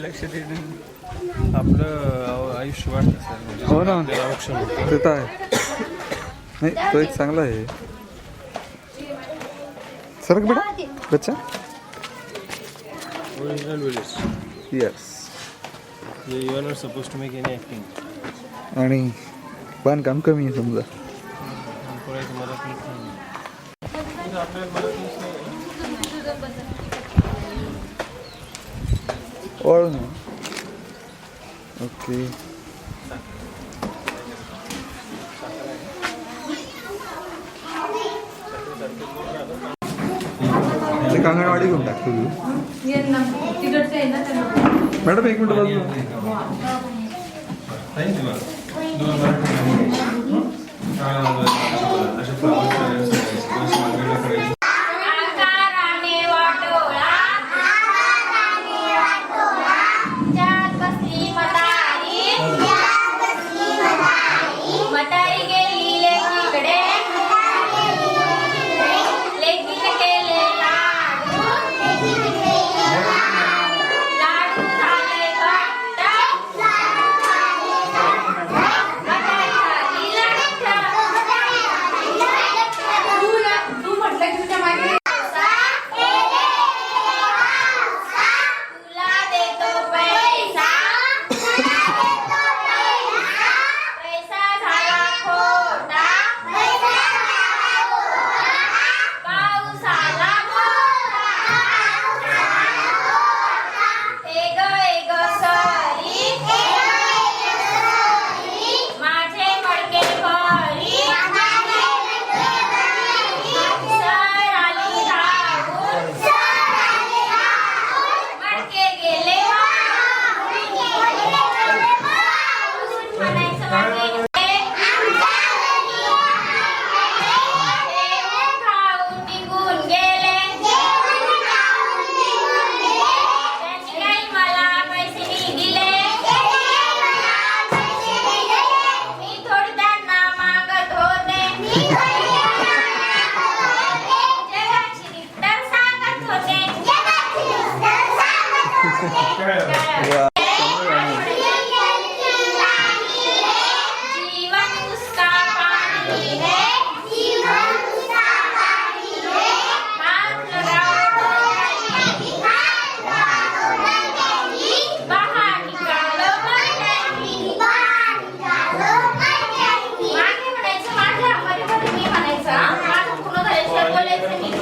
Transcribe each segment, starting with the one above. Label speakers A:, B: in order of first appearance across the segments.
A: लक्ष देणं आपलं आयुष्य वाढतं सर. म्हणजे
B: हो ना,
A: ऑप्शन होतं.
B: ते तर आहे. नाही, तो एक चांगला आहे. सरक बेटा बच्चा.
A: Original videos.
B: Yes.
A: You are not suppose to make any acting.
B: आणि बांधकाम कमी आहे समजा.
A: कोणाची मदत नाही. आपल्याला मदत नाही.
B: ओळ ना. ओके. ते कांगणवाडी घेऊन टाकतो तू. मॅडम एक मिनिट बाजू.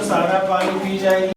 A: सारा पानी पी जाएगी.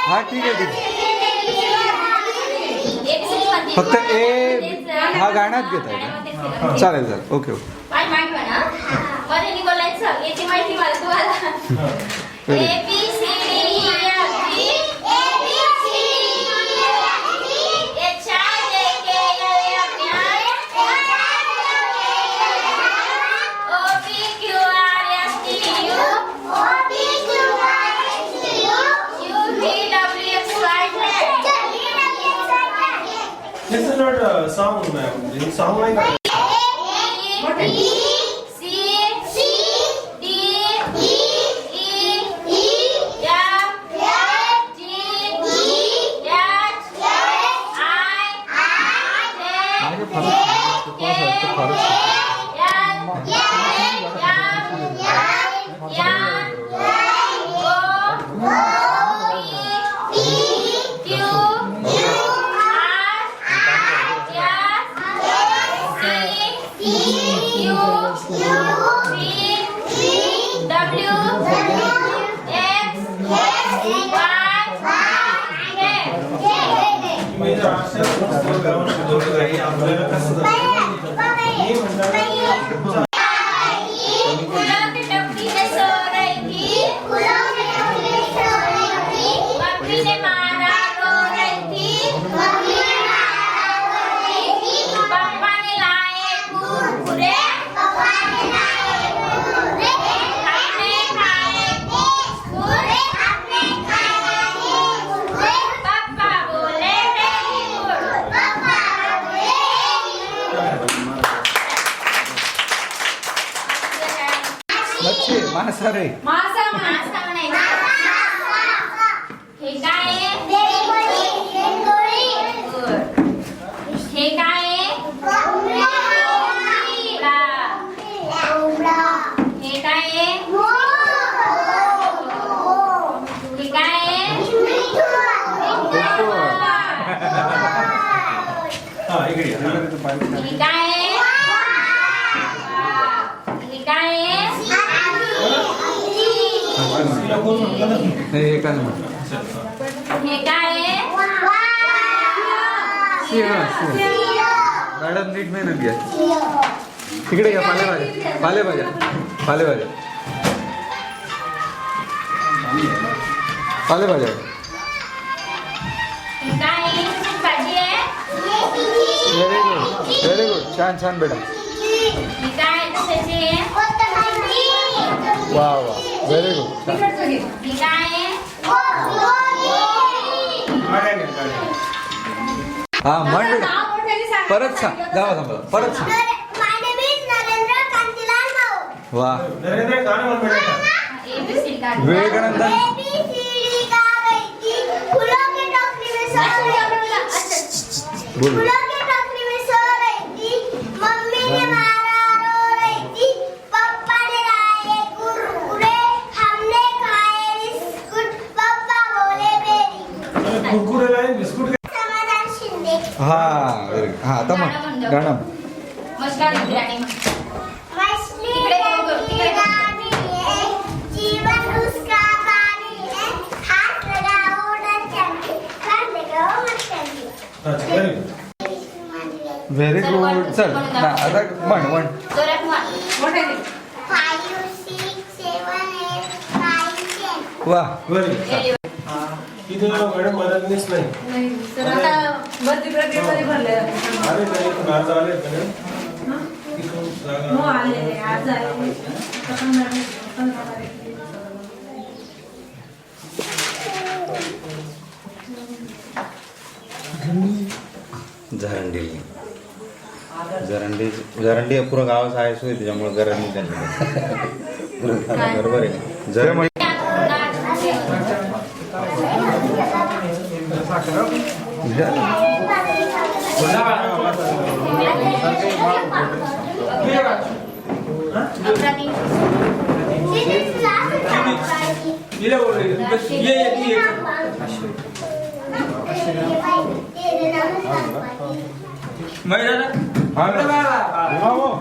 A: हा ठीक आहे, ठीक आहे. फक्त ए हा गाण्यात घेत आहे का? चालेल चालेल. Okay okay. This is not a song, ma'am. This is song like that.
B: फारच
A: मच्छी मांसाहारी
C: मासा म्हणायचं. हे काय आहे? हे काय आहे? हे काय आहे? हे काय आहे? हे काय आहे? हे काय आहे?
A: हे काय म्हणतात?
C: हे काय आहे?
A: मॅडम नीट मेहनत घ्या. तिकडे घ्या पालेभाज्या पालेभाज्या पालेभाज्या पालेभाज्या.
C: हे काय आहे? भाजी आहे?
A: व्हेरी गुड व्हेरी गुड छान छान बेटा.
C: हे काय आहे? कशाची आहे?
A: वा वा व्हेरी गुड.
C: हे काय आहे?
A: हा म्हण बेटा परत सांग जावा थांबा परत सांग. वा
C: ABC काढ.
A: विवेकानंद बोल. हा व्हेरी गुड. हा आता मग गाणं
C: मस्का बिर्याणी म्हण. तिकडे बघ, तिकडे बघ.
A: Very good. चल ना आता म्हण म्हण.
C: जोरात म्हण.
A: वा
D: इथे मॅडम मदतनीस नाही.
E: तर आता बद्दी प्रक्रियेमध्ये भरले
D: अरे नाही आज आले का नाही? इथून जागा.
E: हो आले आज आले
F: झरंडी झरंडी पुरं गावाचं आहे सोय त्याच्यामुळे गरज नाही त्यांना. बरोबर आहे झरंडी.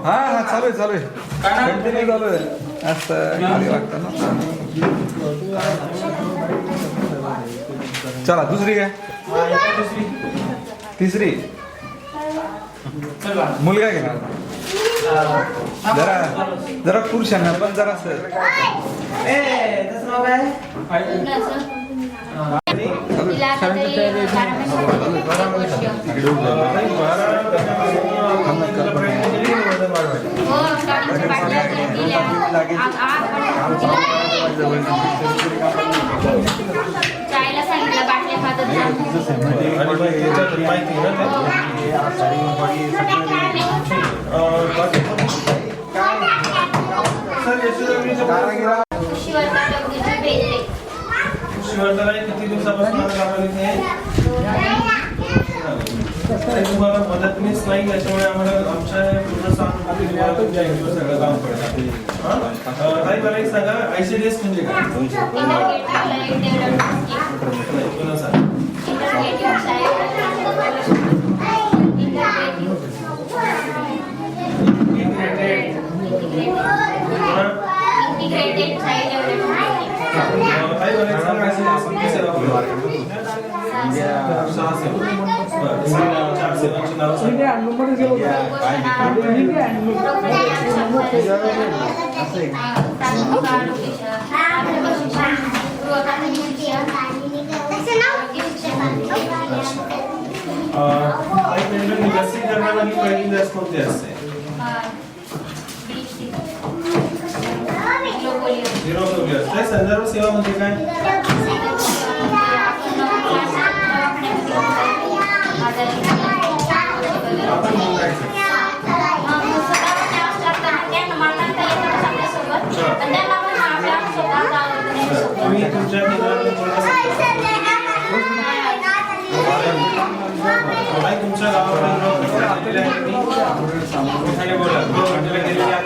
A: हा हा चालू आहे चालू आहे कंटिन्यू चालू आहे. असं खाली वाटतं ना. चला दुसरी काय तिसरी मुलगा घेणार जरा जरा पुरुषांना पण जरा
C: चायला सांगितलं बाटल्या खातच
D: किती दिवसापासून तुम्हाला मदतनीस नाही त्याच्यामुळे आम्हाला आमच्या पूर्ण सगळं काम पडतं. ताई मला एक सांगा ICDS म्हणजे काय? पुन्हा सांगा.
C: इंटिग्रेटेड चाइल्ड डेव्हलपमेंट
D: काही बरेच सांगा किती सेवा करतो? 6 सेवा. बरं, सांगा 4 सेवांची नावं सांगा. काही मिनिटं लसीकरणामध्ये पहिली लस कोणती असते? झिरो पोलिओ असते. संदर्भ सेवा म्हणजे काय? आपण बोलायचं. तुम्ही तुमच्या केंद्रातून काही तुमच्या गावाकडे बोला गेलेले आहे.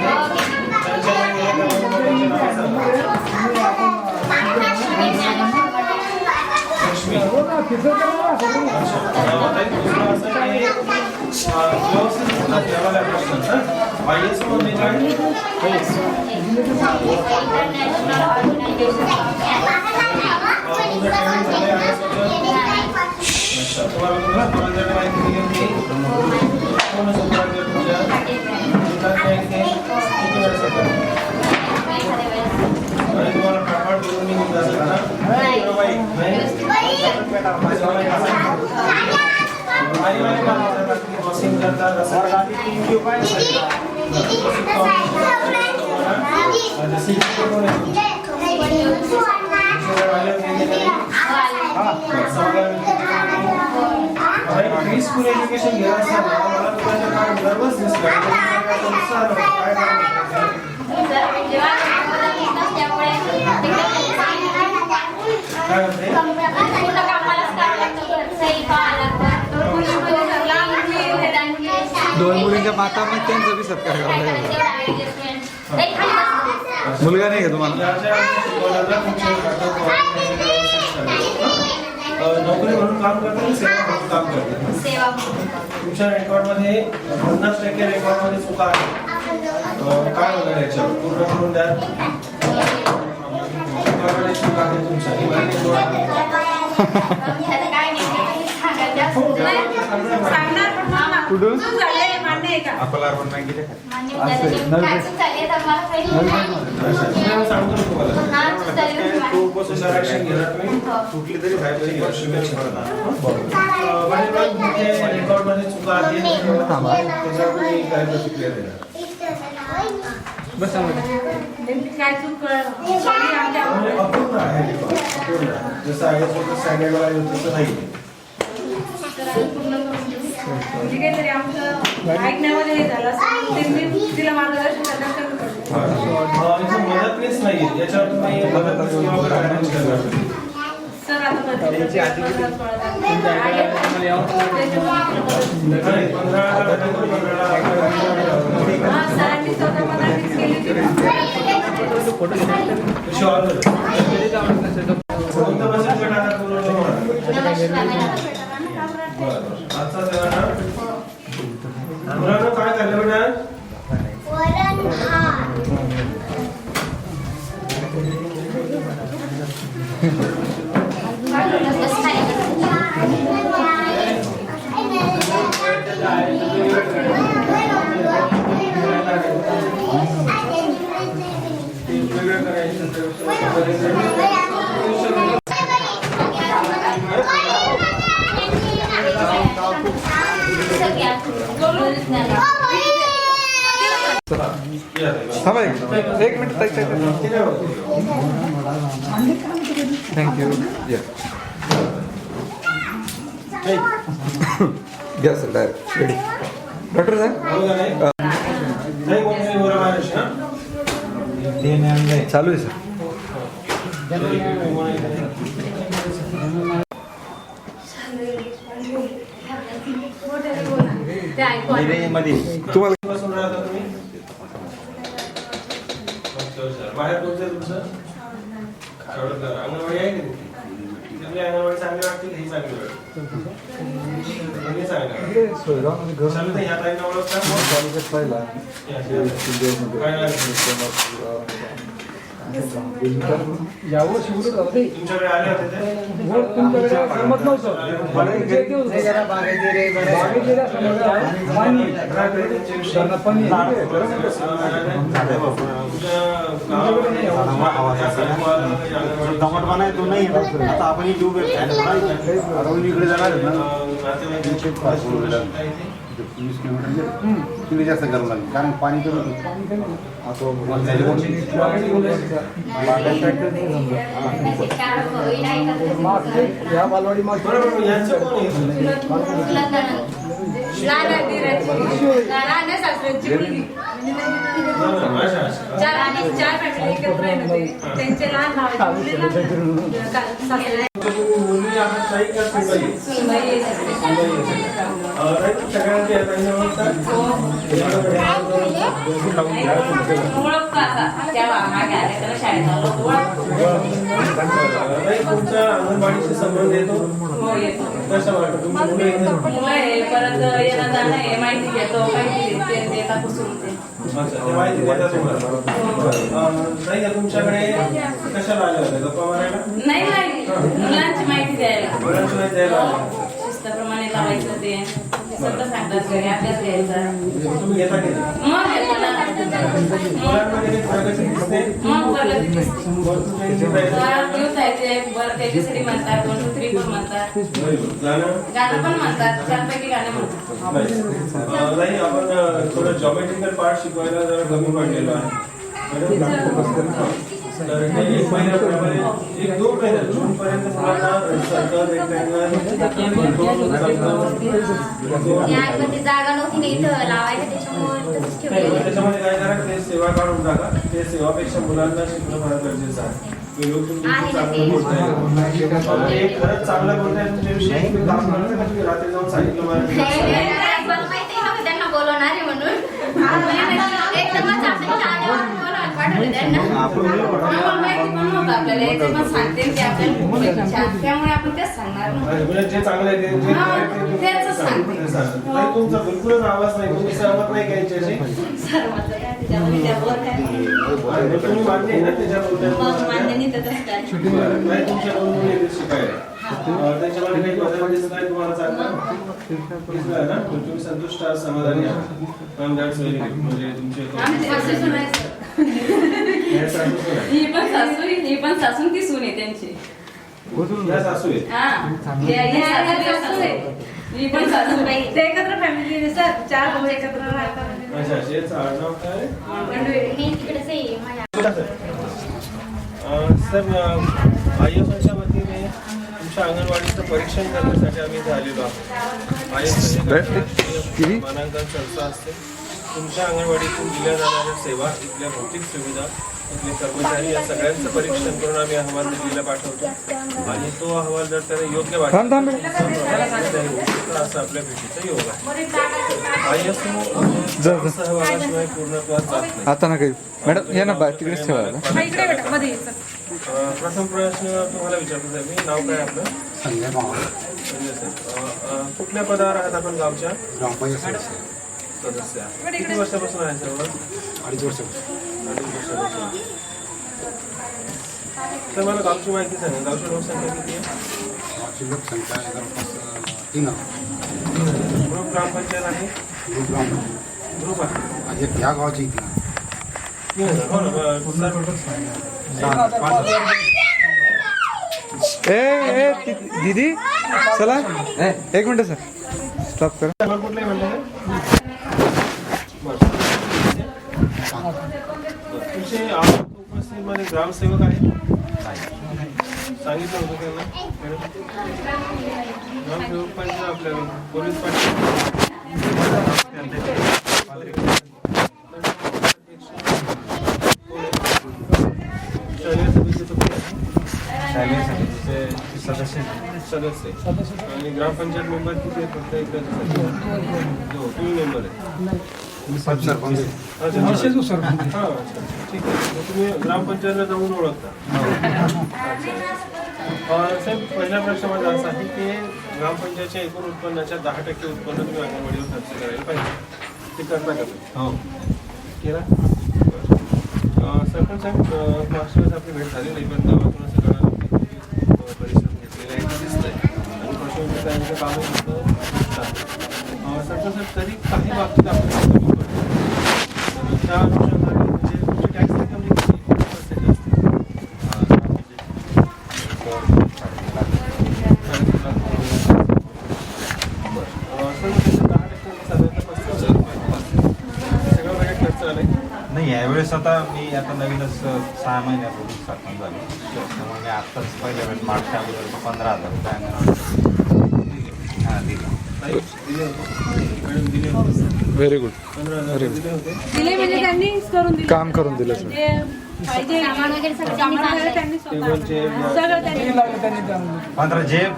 D: लक्ष्मी स्कूल एज्युकेशन घेत असताना मला तुमच्या काय नर्वस दिसलं. काय होते?
A: दोन मुलींच्या मातामध्ये त्यांचा बी सत्कार करावा लागेल. मुलगा नाही का तुम्हाला?
D: नोकरी म्हणून काम करते, सेवा म्हणून काम करते. तुमच्या रेकॉर्डमध्ये 50% रेकॉर्डमध्ये चुका आहे. काय होणार याच्यावर पूर्ण करून द्या. चुका आहे तुमच्या
A: कुठून?
F: अकोला अर्बन बँकेच्या
D: सांगतो तुम्हाला
F: कुठली तरी
D: रेकॉर्ड मध्ये चुका आहे त्याच्यावर काय प्रतिक्रिया देणार?
E: काय चूक
D: अपूर्ण आहे record. अपूर्ण आहे. जसं आयोजक स्टँडर्ड आहे तसं नाही.
E: म्हणजे काहीतरी आमचं ऐकण्यामध्ये हे झालं असं त्यांनी तिला मार्गदर्शन करण्यास कमी पडलं.
D: इथं मदतनीस नाही याच्यावर तुम्ही मदतनीस किंवा guidance करणार.
E: सर आता
D: नाही, 15
E: सरांनी स्वतः मदतनीस केली होती.
D: कोणतं बसेल गट आता पूर्ण होणार? बरं. आजचा सेवा ना मुलांना काय खाल्लं बेटा?
A: थांबा एक मिनिट ताई. थँक्यू. घ्या सर डायरेक्ट रेडी. डॉक्टर साहेब चालू आहे सर. तुम्हाला
D: बसून राहता तुम्ही बाहेर कोणतं तुमचं अंगणवाडी आहे की आपली अंगणवाडी चांगली वाटतील ही चांगली वाटते दोन्ही चांगलं चालतं ह्या ताईंना ओळखता तुमच्याकडे आले होते
G: टमाट तो नाही आता आपण इकडे जाणार तिकडे जास्त गरम लागेल कारण पाणी कमी
C: या बालवाडी
E: चार फॅमिली एकत्र आहे ना ते. त्यांचे लहान भाव
D: तुमचा अंगणवाडीशी संबंध येतो कसं वाटतं तुमची मुलं येतात?
E: परत येणं जाणं आहे, माहिती घेतो, माहिती देता पुसून ते.
D: अच्छा, ते माहिती देतात तुम्हाला. नाही का तुमच्याकडे कशाला आले होते गप्पा मारायला?
E: नाही मुलांची माहिती द्यायला,
D: मुलांची माहिती द्यायला आले.
E: शिस्तप्रमाणे लावायचं ते सगळं सांगतात घरी अभ्यास घ्यायचा.
D: तुम्ही घेता की नाही?
E: मग घेतो ना.
D: मुलांमध्ये काही प्रगती दिसते?
E: मग प्रगती दिसते.
D: भरपूर काही दिसते.
E: न्यूज आहे ते बरं त्याच्यासाठी म्हणतात 1 2 3 4 म्हणतात,
D: गाणं
E: गाणं पण म्हणतात, 4 पैकी गाणे म्हणतात.
D: नाही आपण थोडं जॉमेट्रिकल पार्ट शिकवायला जरा कमी पडलेलो आहे. तर हे 1 महिन्याप्रमाणे 1-2 महिने जून पर्यंत मुलांना सर्कल
C: ती जागा नव्हती ना इथं लावायला त्याच्यामुळे तसंच ठेवलेलं आहे.
D: त्याच्यामध्ये काय करा ते सेवा काढून टाका. ते सेवापेक्षा मुलांना शिकणं फार गरजेचं आहे. एक खरंच चांगलं बोलत आहे तुमच्याविषयी. तुम्ही काम करता का? तुम्ही रात्री जाऊन सांगितलं मला
C: मला माहिती आहे त्यांना बोलवणार आहे म्हणून एकदमच आपण शाळेवर बोलवत पाठवलं त्यांना.
E: आम्हाला माहिती पण नव्हतं आपल्याला, एकदमच सांगते की आपल्याला त्यामुळे आपण तेच सांगणार ना.
D: म्हणजे जे चांगलं आहे ते जे
E: तेच सांगते.
D: ते सांगते. नाही तुमचा बिलकुलच आवाज नाही. तुम्ही सहमत नाही का यांच्याशी?
E: त्याच्यामध्ये त्या बोलत आहे.
D: तुम्ही मान्य आहे ना त्याच्याबद्दल?
E: मग मान्य नाही तर तसं काय.
D: नाही तुमच्या दोन मुली येतील शिकायला. त्याच्यामध्ये काही बदल दिसलाय तुम्हाला चांगला? दिसलाय ना? तुम्ही संतुष्ट आहात, समाधानी आहात. That's very good. म्हणजे
E: आम्ही सासू सुनायचं.
D: हे सासू सून आहे.
E: ही पण सासू ही पण सासून ती सून आहे त्यांची.
D: या सासू आहेत.
E: सासू आहे. ही पण सासू बाई. ते एकत्र फॅमिली सर 4 भाऊ एकत्र राहतात.
D: अच्छा, शेच आडनाव काय?
C: मी तिकडेच आहे माझ्या.
D: सर आयुषच्या वतीने तुमच्या अंगणवाडीचं परीक्षण करण्यासाठी आम्ही इथे आलेलो आहोत. आयुष मानांकन संस्था असते. तुमच्या अंगणवाडीतून दिल्या जाणाऱ्या सेवा, इथल्या भौतिक सुविधा, इथले कर्मचारी या सगळ्यांचं परीक्षण करून आम्ही अहवाल दिल्लीला पाठवतो. आणि तो अहवाल जर त्याने योग्य वाटला असं आपल्या भेटीचा योग आहे. आयुष सहभागाशिवाय पूर्णत्वास जात नाही.
B: आता ना काही मॅडम या ना तिकडेच ठेवा.
E: इकडे बेटा मध्ये
D: प्रथम प्रश्न तुम्हाला विचारतो आहे मी. नाव काय आपलं?
G: संजय मावळ,
D: संजय सर. कुठल्या पदावर आहात आपण गावच्या?
G: ग्रामपंचायत
D: सदस्य. किती वर्षापासून आहे सर्व?
G: 2.5 वर्ष.
D: 2.5 वर्षापासून. तर मला गावची माहिती सांगा. गावची लोकसंख्या किती आहे?
G: गावची लोकसंख्या जवळपास 3
D: ग्रुप ग्रामपंचायत आहे?
G: ग्रुप ग्रामपंचायत
D: ग्रुप आहे.
G: एक ह्या गावची इथं
D: हो ना.
B: ए दीदी चला 1 मिनिट सर स्टॉप करा.
D: कुठले म्हणले? तुमचे उपस्थितीमध्ये ग्रामसेवक आहे? सांगितलं होतं त्यांना? ग्रामसेवक पाहिजे आपल्याला, पोलीस पाहिजे. सदस्य आणि ग्रामपंचायत मेंबर किती आहेत? फक्त एकच तुम्ही मेंबर आहे.
G: सरपंच.
D: ठीक आहे. तुम्ही ग्रामपंचायतला जाऊन ओळखता. साहेब, पहिला प्रश्न माझा असा आहे की ग्रामपंचायतच्या एकूण उत्पन्नाच्या 10% उत्पन्न तुम्ही अंगणवाडीवर खर्च करायला पाहिजे. ते करता का तुम्ही?
F: हो.
D: केला? सरपंच साहेब, मागच्या वेळेस आपली भेट झाली नाही, पण गावातून असं कळालं की तुम्ही परिश्रम घेतलेले आहे ते दिसतंय आणि पशुवैद्यकांचं कामं सुद्धा दिसतात. सरपंच साहेब, तरी काही बाबतीत आपल्याला कमी पडतं. तर त्या अनुषंगाने म्हणजे तुमची टॅक्स रक्कम किती percentage असते?
F: नाही, यावेळेस आता मी आता नवीनच 6 महिन्यापूर्वी स्थापन झालो, त्यामुळे मी आत्ताच पहिल्या वेळेस मागच्या अगोदर 15,000 रुपये हां दिला.
B: Very good.
E: दिले म्हणजे त्यांनीच करून दिले.
B: काम करून दिलं सर.
E: जे पाहिजे
C: सामान वगैरे सगळं
E: सामान
C: त्यांनी
E: वगैरे त्यांनी स्वतः सगळं त्यांनी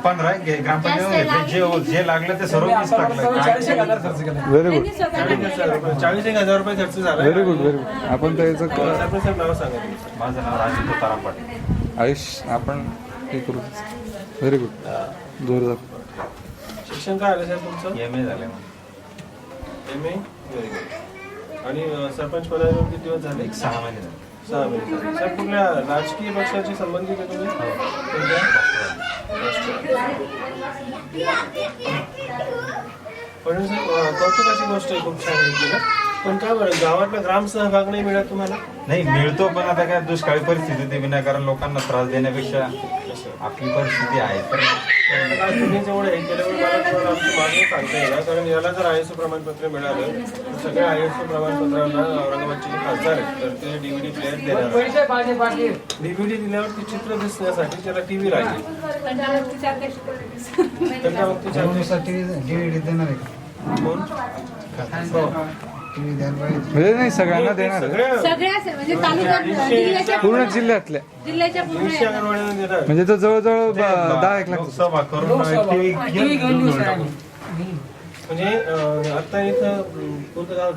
F: 15 ग्रामपंचायत जे लागलं ते सर्व मीच टाकलं.
B: Very good.
E: त्यांनी स्वतः
D: 40,000 रुपये खर्च झाला.
B: Very good. Very good. आपण त्याचं
D: सरपंच साहेब, नाव सांगा तुमचं.
F: माझं नाव राजू तुकाराम पाटील.
B: आयुष आपण हे करू. Very good. जोरदार.
D: शिक्षण काय आलं साहेब तुमचं?
F: MA झाले मग.
D: MA? Very good. आणि सरपंच पदावर किती दिवस झाले?
F: 6 महिने झाले.
D: 6 महिने झाले. साहेब, कुठल्या राजकीय पक्षाशी संबंधित आहे तुम्ही? कोणत्या? पण साहेब, कौतुकाची गोष्ट आहे, खूप छान आहे ना. पण काय बरं, गावातला ग्राम सहभाग नाही मिळत तुम्हाला?
F: नाही, मिळतो, पण आता काय दुष्काळी परिस्थिती होती, विनाकारण लोकांना त्रास देण्यापेक्षा आपली परिस्थिती आहे तर
D: काय तुम्ही जेवढं हे केल्यामुळे मला तुम्हाला आमची मागणी सांगता येईल, कारण याला जर ISO प्रमाणपत्र मिळालं तर सगळ्या ISO प्रमाणपत्रांना औरंगाबादचे जे खासदार आहेत तर ते DVD प्लेअर देणार. DVD दिल्यावर ते चित्र दिसण्यासाठी त्याला TV लागेल.
E: पंचावत्तीच्या
D: कोण?
B: म्हणजे नाही सगळ्यांना देणार आहे.
E: सगळ्या म्हणजे तालुक्यात जिल्ह्याच्या
B: पूर्ण जिल्ह्यातल्या
E: पूर्ण
D: 200 अंगणवाड्यांना देणार.
B: म्हणजे तो जवळजवळ 10-1 लाख.
F: लोकसभा करून TV घेऊन टाकू.
D: म्हणजे आता इथं कोणतं गाव